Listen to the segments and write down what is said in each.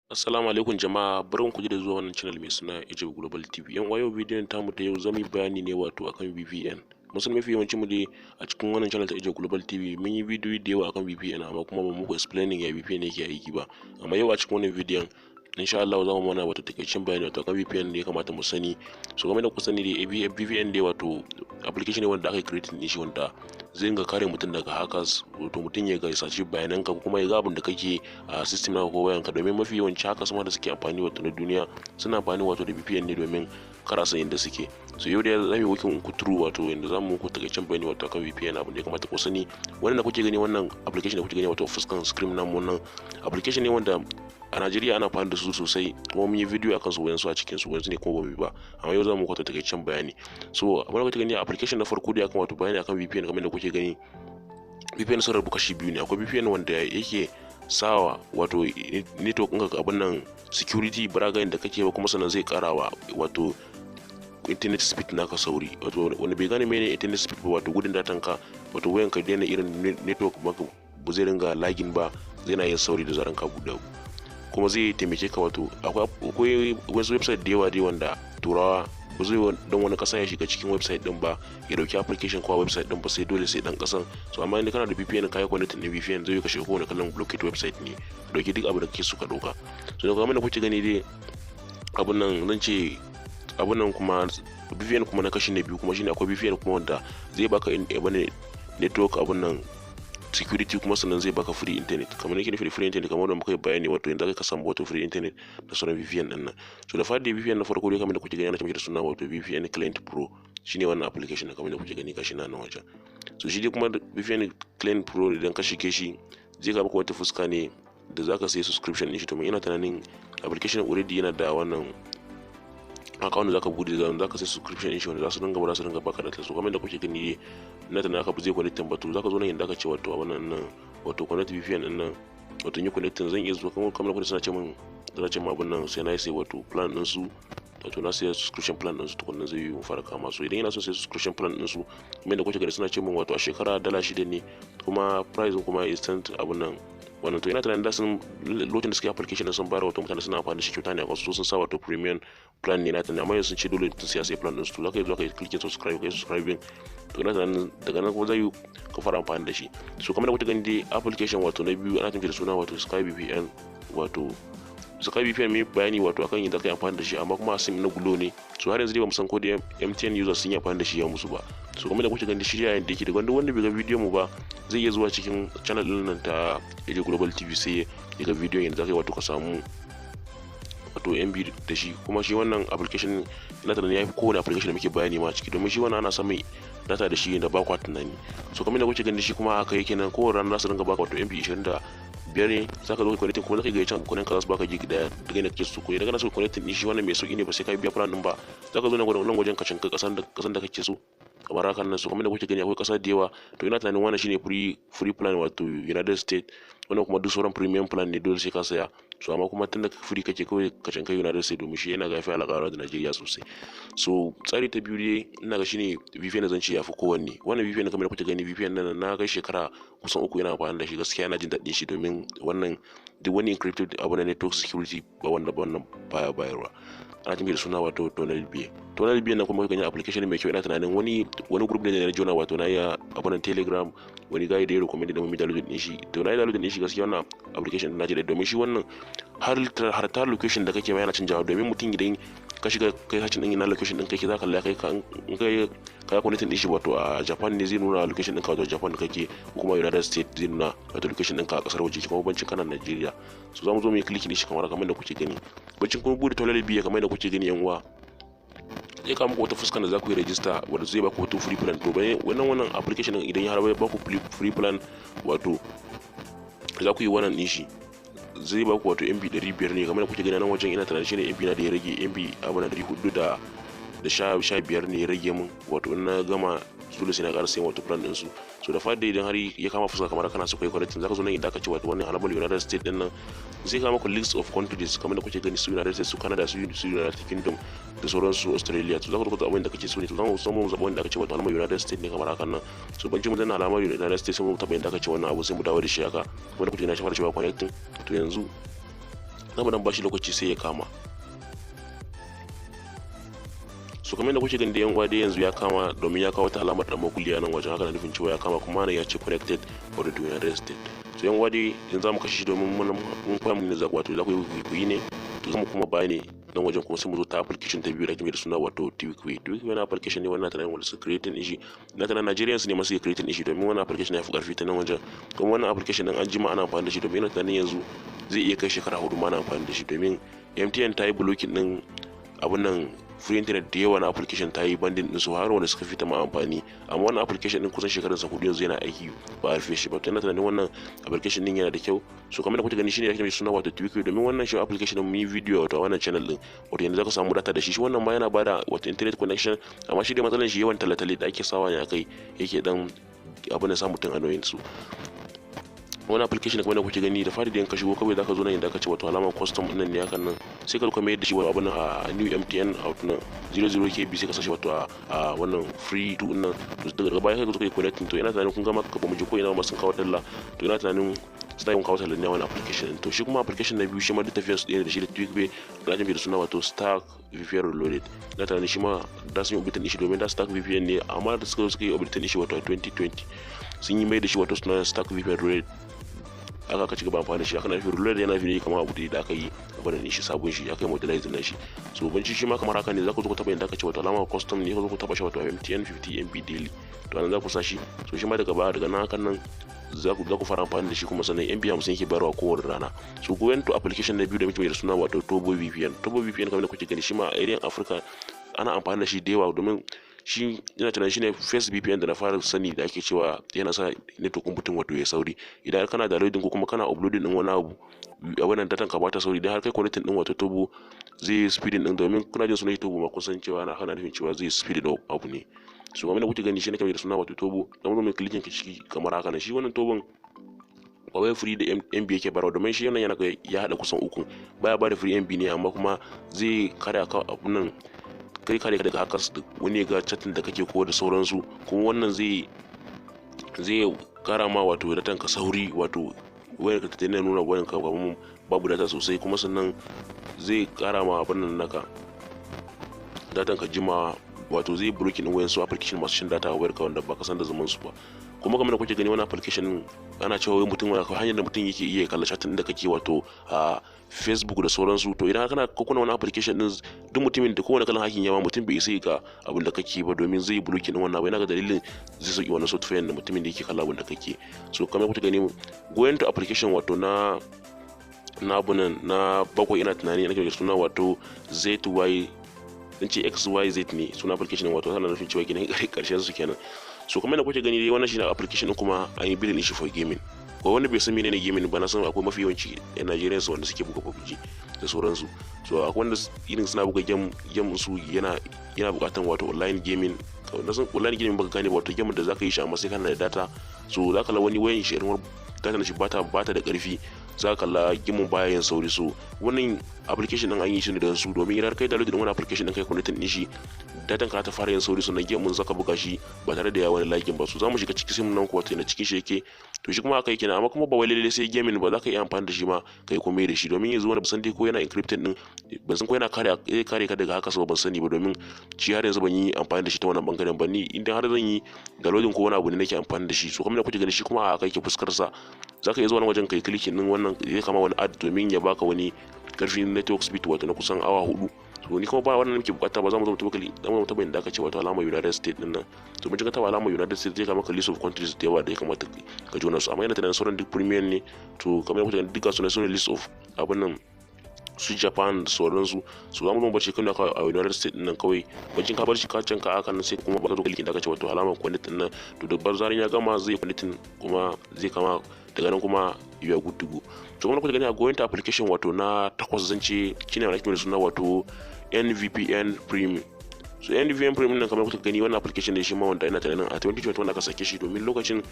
Assalamu alaikum jama'a, barkan ku da zuwa wannan channel mai suna Egypt Global TV. Yan wayo bidiyon tamu ta yau zamu yi bayani ne wato akan VPN. Musulmi mafi yawancin mu dai a cikin wannan channel ta Egypt Global TV mun yi bidiyo da yawa akan VPN amma kuma ba muku explaining ya VPN yake aiki ba. Amma yau a cikin wannan bidiyon insha Allah za mu mana wato takaitaccen bayani wato akan VPN da ya kamata mu sani. So game da ku sani dai VPN dai wato application ne wanda aka create din shi wanda zai ga kare mutum daga hackers, wato mutum ya ga sace bayanan ka kuma ya ga abin da kake a system na ko wayan ka, domin mafi yawanci hackers ma da suke amfani wato na duniya suna amfani wato da VPN ne domin kara san inda suke. So yau da zamu yi working ku true wato inda zamu muku takaitaccen bayani wato akan VPN abin da ya kamata ku sani. Wannan da kuke gani, wannan application da kuke gani wato fuskan screen namu, wannan application ne wanda a Najeriya ana amfani da su sosai kuma mun yi video akan su wayansu a cikin su, wayansu ne kuma ba mu ba, amma yau zamu muku takaitaccen bayani. So abin da kuke gani application na farko da akan wato bayani akan VPN kamar da kuke gani, VPN sun rabu kashi biyu ne. Akwai VPN wanda yake sawa wato network ɗinka abin nan security baragayin da kake ba, kuma sannan zai karawa wato internet speed naka sauri. Wato wanda bai gane mene internet speed ba, wato gudun datan ka, wato wayan ka daina irin network maka ba zai ringa lagging ba, zai na yin sauri da zaran ka buɗe, kuma zai taimake ka. Wato akwai wasu website da yawa dai wanda turawa ba zai don wani kasa ya shiga cikin website din ba ya dauki application ko website din ba, sai dole sai dan kasan. So amma idan kana da VPN kai connecting din VPN zai kashe kowane kallon blockade website ne, dauki duk abin da kake so ka dauka. So da kuma da kuke gani dai abun nan zan ce abun nan kuma VPN kuma na kashi na biyu kuma shine akwai VPN kuma wanda zai baka network abun nan security, kuma sannan zai baka free internet. Kamar yake nufi free internet kamar da muka yi bayani, wato yanzu ka samu wato free internet da sauran VPN din nan. So da fadi VPN na farko dai kamar da kuke gani ana tafi da suna wato VPN Client Pro, shine wannan application kamar da kuke gani gashi na nan wajen. So shi dai kuma VPN Client Pro idan ka shige shi zai ga maka wata fuska ne da zaka sayi subscription din shi. To mun ina tunanin application already yana da wannan account da zaka bude, zaka sai subscription din shi wanda za su dinga baka da su. Kamar da kuke gani na tana aka zai connect batu, zaka zo nan inda aka ce wato wannan nan wato connect VPN din nan, wato ni connect zan iya zuwa kamar kuma suna ce min abun nan sai na sai wato plan din su, wato na sai subscription plan din su tukunna zai yi mu fara kama. So idan ina so sai subscription plan din su kamar da kuke gani suna ce min wato a shekara $6 ne, kuma price kuma instant abun nan wannan. To ina tunanin da sun lokacin da suke application sun bayar wato mutane suna amfani da shi kyauta ne a wasu sun sa wato premium plan ne na tunanin, amma yanzu sun ce dole mutum sai plan din su. To zaka yi zuwa kai click subscribe kai subscribing, to ina tunanin daga nan kuma zai yi ka fara amfani da shi. So kamar da kuke gani dai application wato na biyu ana tafi da suna wato Sky VPN. Wato Sky VPN mai bayani wato akan yadda kai amfani da shi, amma kuma sim na Glo ne. So har yanzu dai bamu san ko da MTN users sun yi amfani da shi ya musu ba. So kamar da kuke gani shi yayin da yake da wanda bai ga bidiyon mu ba zai iya zuwa cikin channel din nan ta Egypt Global TV sai ya ga bidiyon yadda zaka wato ka samu wato MB da shi. Kuma shi wannan application ina tunanin ya fi kowane application da muke bayani ma ciki, domin shi wannan ana samun data da shi da ba kwa tunani. So kamar da kuke gani shi kuma haka yake nan, kowane rana za su dinga baka wato MB 25 ne. Zaka zo ka connecting kuma zaka ga can kuɗin ka za su baka gig da daga ne kake so. Ko idan kana so connecting din shi wannan mai sauki ne, ba sai ka biya plan din ba, zaka zo nan wajen ka canka kasan da kake so kamar haka nan. So kamar da kuke gani akwai kasa da yawa, to ina tunanin wannan shine free plan wato United States, wannan kuma duk sauran premium plan ne dole sai ka saya. So amma kuma tunda free kake kawai ka canka United States, domin shi yana gafi alƙawari da Najeriya sosai. So tsari ta biyu dai ina ga shine VPN zan ce yafi kowanne. Wannan VPN kamar da kuke gani VPN nan na kai shekara kusan 3 ina amfani da shi, gaskiya ina jin daɗin shi domin wannan duk wani encrypted abu na network security ba wannan baya bayarwa. Ana tafi da suna wato TunnelBee. TunnelBee na kuma gani application mai kyau. Ina tunanin wani group ne na jona wato na ya abunan Telegram, wani guy da ya recommend da mu download din shi. To na yi download din shi, gaskiya wannan application na ji da, domin shi wannan har ta location da kake ma yana canjawa, domin mutum idan ka shiga kai hacin din ina location din kake zaka kalla kai ka connect din shi wato a Japan ne zai nuna location din ka wato Japan kake, kuma United States zai nuna wato location din ka a kasar waje kuma bancin kana Najeriya. So zamu zo mu yi click din shi kamar da kuke gani. Bancin kuma bude TunnelBee kamar da kuke gani yan uwa, zai kawo muku wata fuskar da za ku yi register wanda zai baku wato free plan. To bayan wannan application din idan ya har baku free plan wato za ku yi wannan din shi zai baku wato MB 500 ne. Kamar da kuke gani nan wajen ina tunanin shine MB na da ya rage, MB abu na 415 ne ya rage mun, wato na gama dole sai na ƙara sayan wato plan din su. So da fadi idan har ya kama fuska kamar kana so kai connecting, zaka zo nan idan ka ce wato wannan alamar United States din nan zai kama ku list of countries kamar da kuke gani, su United States, su Canada, su United Kingdom da sauran su Australia. To zaka rubuta abin da kake so ne, to zamu samu abin da kace wato alamar United States ne kamar hakan nan. So bancin mun danna alamar United States sai mu tabbata inda kace wannan abu sai mu dawo da shi haka. Kuma da kuke na shafar cewa connecting, to yanzu zamu dan bashi lokaci sai ya kama. So kamar yadda kuke gani da yan uwa dai yanzu ya kama, domin ya kawo ta alamar dan makulli a nan wajen, haka na nufin cewa ya kama, kuma nan ya ce connected or to United States. So yan uwa dai yanzu zamu kashe shi domin mun fara ne wato za ku yi ne, to zamu kuma bayani nan wajen kuma sai mu zo ta application ta biyu da ake da suna wato Tweakway. Tweakway wani application ne wannan tunanin wanda suka creating din shi, na tunanin Nigerians ne masu creating din shi, domin wannan application ya fi karfi ta nan wajen. Kuma wannan application din an jima ana amfani da shi, domin yana tunanin yanzu zai iya kai shekara 4 ma ana amfani da shi, domin MTN ta yi blocking din abun nan free internet da yawa na application ta yi bandin din su har wanda suka fita ma amfani, amma wannan application din kusan shekararsa 4 yanzu yana aiki ba a rufe shi ba. To ina tunanin wannan application din yana da kyau. So kamar da kuke gani shine yake mai suna wato Tweakway, domin wannan shi application din mun yi video wato wannan channel din wato yanzu zaka samu data da shi. Wannan ma yana bada wato internet connection, amma shi da matsalar shi yawan talatale da ake sawa ne akai yake dan abin da sa mutum annoying su. Wani application kamar da kuke gani da fari da yanka shigo kawai zaka zo nan inda aka ce wato alamar custom din nan ne hakan nan, sai ka kuma yadda shi wani abun a new MTN out nan 00KB sai ka sashi wato a wannan free to nan, to daga baya ka zo kai connecting. To ina tunanin kun ga maka ba mu je ko ina ma sun kawo dalla, to ina tunanin sai kun kawo dalla ne wannan application. To shi kuma application na biyu shi ma duk tafiyar su ɗaya da shi da Tweakway da ake da suna wato Stack VPN Reloaded. Ina tunanin shi ma da sun yi update shi, domin da Stack VPN ne, amma da suka yi update shi wato 2020 sun yi mai da shi wato suna Stack VPN Reloaded, aka ci gaba amfani da shi. Aka na fi reload yana fi kamar abu da aka yi abin da shi sabon shi aka yi modernizing na shi. So banci shi ma kamar haka ne, za ku zo ku taba inda aka ce wato alama custom ne, ka zo ku taba shi wato MTN 50 MB daily, to anan za ku sa shi. So shi ma daga nan hakan nan za ku fara amfani da shi, kuma sannan MB 50 yake bayarwa kowane rana. So go into application na biyu da muke da suna wato Turbo VPN. Turbo VPN kamar da kuke gani shi ma a area Africa ana amfani da shi da yawa, domin shi yana tunanin shine first VPN da na fara sani da ake cewa yana sa network mutum wato ya sauri. Idan kana downloading ko kuma kana uploading din wani abu a wannan datan ka bata sauri, idan har kai connecting din wato Turbo zai speeding din, domin kuna jin sunan Turbo ma kun san cewa na hana nufin cewa zai speed da abu ne. So kamar da kuke gani shi ne kamar da suna wato Turbo, dan mun clicking ka ciki kamar haka ne. Shi wannan Turbon ba wai free da MB yake barawa, domin shi yana ya hada kusan uku, baya ba da free MB ne, amma kuma zai kare ka abun nan, kai kare ka daga hackers wani ga chatin da kake kowa da sauransu. Kuma wannan zai kara ma wato datan ka sauri, wato wayar ka ta tana nuna wayar ka babu data sosai, kuma sannan zai kara ma abin nan naka datan ka jima, wato zai blocking din wayan su application masu shin data a wayar ka wanda baka san da zaman su ba. Kuma kamar da kuke gani wannan application ana cewa mutum hanyar da mutum yake iya kalla chatin da kake wato a Facebook da sauransu. To idan kana kuna wani application din, duk mutumin da kowane kalan hakin yawa mutum bai isa ga abin da kake ba, domin zai blocking din wannan. Bai naga dalilin zai sauki wannan software da mutumin da yake kalla abin da kake. So kamar kuke gani going to application wato na abunan na bakwai, ina tunani ina kira suna wato ZY dan ce XYZ ne suna application wato tana nufin cewa kenan karshen su kenan. So kamar da kuke gani dai wannan shine application kuma an yi building shi for gaming. Ko wanda bai san menene gaming ba, na san akwai mafi yawanci yan Nigerians wanda suke buga PUBG da sauransu. So akwai wanda irin suna buga game su yana bukatan wato online gaming. Na san online gaming baka gane wato game da zaka yi shi amma sai kana da data. So zaka la wani wayan shi irin data na shi bata da karfi, za ka kalla gimin bayan sauri. So wannan application din an yi shi ne don su, domin idan kai download din wannan application din kai connecting din shi, datan ka ta fara yin sauri, sannan game mun zaka buga shi ba tare da yawan lagin ba. So za mu shiga cikin sim nan ko na cikin shi yake, to shi kuma haka yake, amma kuma ba wai lalle sai gaming ba, za ka iya amfani da shi ma kai komai da shi, domin yanzu wanda ba san dai ko yana encrypted din, ban san ko yana kare ka daga haka, so ban sani ba, domin shi har yanzu ban yi amfani da shi ta wannan bangaren ba. Ni idan har zan yi downloading ko wani abu ne nake amfani da shi. So kamar da kuke gani shi kuma haka yake fuskar sa, za ka iya zuwa wajen kai clicking din wannan zai kama wani ad domin ya baka wani karfin network speed wato na kusan awa 4. So ni kuma ba wannan nake bukata ba, za mu zo mu taba inda aka ce wato alama United States din nan. To mun ji ka taba alama United States zai kama ka list of countries da yawa da ya kamata ka jona su, amma yana tunanin sauran duk premium ne. To kamar kuka gani duka su ne list of abun nan su Japan da sauransu. So za mu zo bace kana a United States din nan kawai, bacin ka bar shi ka canka haka nan sai kuma ba ka zo klikin da aka ce wato alama connect din nan. To da bazarin ya gama zai connecting kuma zai kama daga nan kuma you are good to go. To kuma kuka gani a going to application wato na takwas zance shine wani ake suna wato NVPN Premium. So NVPN Premium nan kamar kuka gani wannan application ne shi ma wanda ina tunanin a 2021 aka sake shi, domin lokacin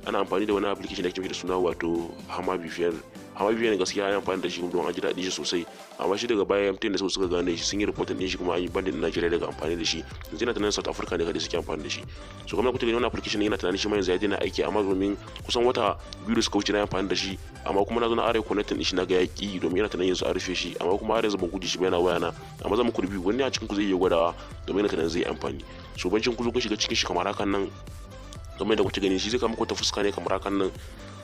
ana amfani da wani application da ake da suna wato Hama VPN. Hama VPN gaskiya ana amfani da shi don an ji daɗin shi sosai, amma shi daga baya MTN da suka gane shi sun yi report din shi kuma an yi bandin Najeriya daga amfani da shi. Yanzu yana tunanin South Africa ne kada suke amfani da shi. So kuma kuka gani wannan application yana tunanin shi ma yanzu ya daina aiki, amma domin kusan wata biyu da suka wuce na amfani da shi, amma kuma na zo na are connecting din shi na ga yaki domin yana tunanin yanzu a rufe shi, amma kuma har yanzu ban guji shi ba yana wayana, amma zan muku review wani a cikin ku zai iya gwadawa domin yana tunanin zai amfani. So bancin ku zo kun shiga cikin shi kamar hakan nan, kamar da kuke gani shi zai kama ku ta fuska ne kamar hakan nan,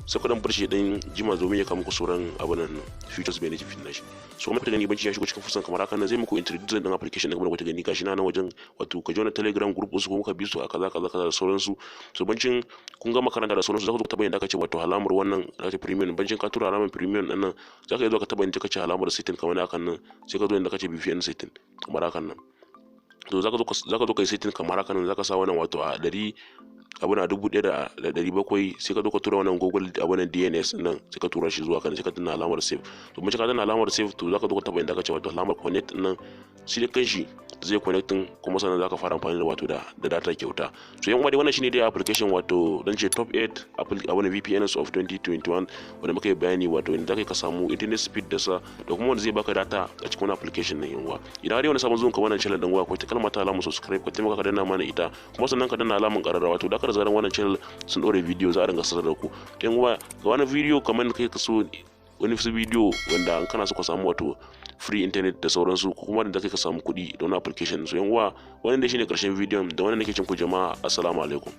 sai ku dan bar shi dan jima domin ya kama ku sauran abun nan features benefit na shi. So kuma kuke gani bancin ya shigo cikin fuskan kamar hakan nan zai muku introduce din application din kamar da kuke gani gashi na nan wajen wato ka joina Telegram group su kuma ka bi su a kaza da sauransu. So bancin kun ga makaranta da sauransu za ku taba yin da kace wato alamar wannan da kace premium, bancin ka tura alamar premium din nan za ka yi zo ka taba yin da kace alamar setting kamar hakan nan, sai ka zo inda kace VPN setting kamar hakan nan. To za ka zo kai setting kamar hakan nan, za ka sa wannan wato a 100 abuna 1700 sai ka zo ka tura wannan Google abunan DNS nan sai ka tura shi zuwa kan sai ka danna alamar save. To mun ka danna alamar save to zaka zo ka taba inda ka ce wato alamar connect nan shi da kanshi zai connecting kuma sannan zaka fara amfani da wato da data kyauta. So yan uwa dai wannan shine dai application wato dan ce top 8 abunan VPNs of 2021 wanda muka yi bayani wato inda zaka ka samu internet speed da sa da kuma wanda zai baka data a cikin wannan application nan yan uwa. Idan har yau na sabon zuwan ka wannan channel din uwa ko ta kalmar ta alamar subscribe ka taimaka ka danna mana ita kuma sannan ka danna alamar kararrawa to da ka zaran wannan channel sun dore video za a ringa sanar da ku. Yan uwa ga wani video kamar kai ka so wani video wanda an kana so ka samu wato free internet da sauransu ko kuma da kai ka samu kuɗi da wani application. So yan uwa wannan dai shine karshen video da wannan nake cin ku jama'a, assalamu alaikum.